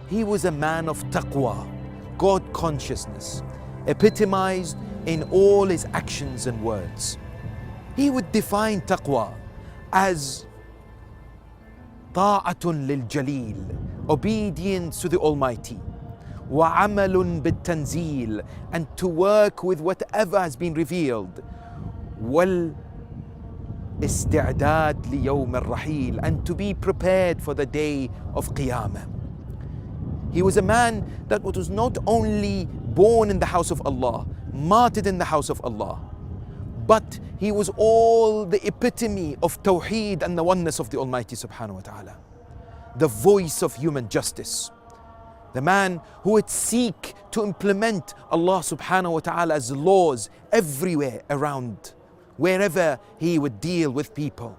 He was a man of taqwa, God consciousness, epitomized in all his actions and words. He would define taqwa as ta'atun lil jaleel, obedience to the Almighty, wa amalun bit tanzil, and to work with whatever has been revealed, wal isti'dad li yawm al-rahil, and to be prepared for the day of Qiyamah. He was a man that was not only born in the house of Allah, martyred in the house of Allah, but he was all the epitome of Tawheed and the oneness of the Almighty subhanahu wa ta'ala. The voice of human justice. The man who would seek to implement Allah subhanahu wa ta'ala's laws everywhere around, wherever he would deal with people.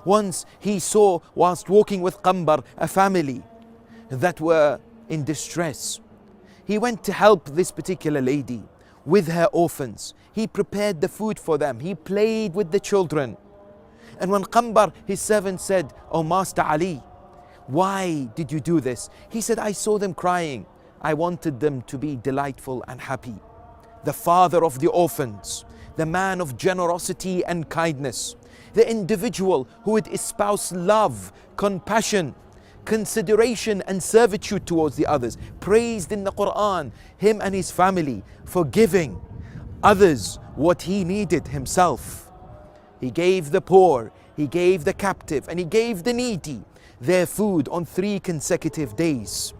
Once he saw, whilst walking with Qambar, a family that were in distress. He went to help this particular lady with her orphans. He prepared the food for them. He played with the children. And when Qambar, his servant, said, "Oh Master Ali, why did you do this?" He said, "I saw them crying. I wanted them to be delightful and happy." The father of the orphans, the man of generosity and kindness, the individual who would espouse love, compassion, consideration and servitude towards the others, praised in the Quran him and his family for giving others what he needed himself. He gave the poor, he gave the captive, and he gave the needy their food on 3 consecutive days.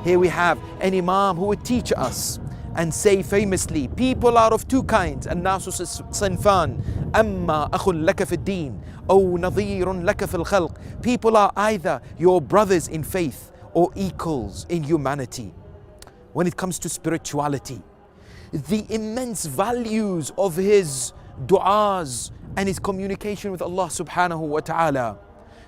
Here we have an Imam who would teach us and say famously, people are of 2 kinds, الناس صنفان أما أخ لك في الدين أو نظير لك في الخلق. People are either your brothers in faith or equals in humanity. When it comes to spirituality, the immense values of his du'as and his communication with Allah subhanahu wa ta'ala,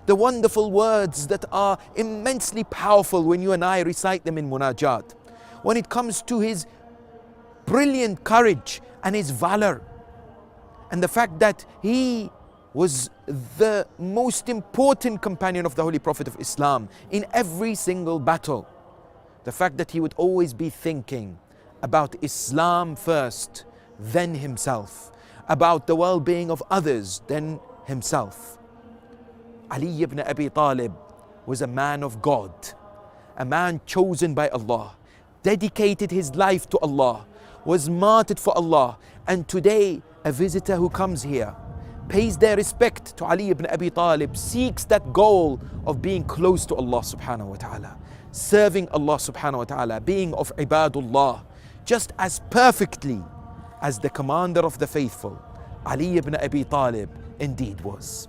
the wonderful words that are immensely powerful when you and I recite them in munajat. When it comes to his brilliant courage and his valor, and the fact that he was the most important companion of the Holy Prophet of Islam in every single battle. The fact that he would always be thinking about Islam first, then himself, about the well-being of others, then himself. Ali Ibn Abi Taleb was a man of God, a man chosen by Allah, dedicated his life to Allah, was martyred for Allah, and today a visitor who comes here pays their respect to Ali Ibn Abi Taleb, seeks that goal of being close to Allah subhanahu wa ta'ala, serving Allah subhanahu wa ta'ala, being of ibadullah, just as perfectly as the commander of the faithful, Ali Ibn Abi Taleb indeed was.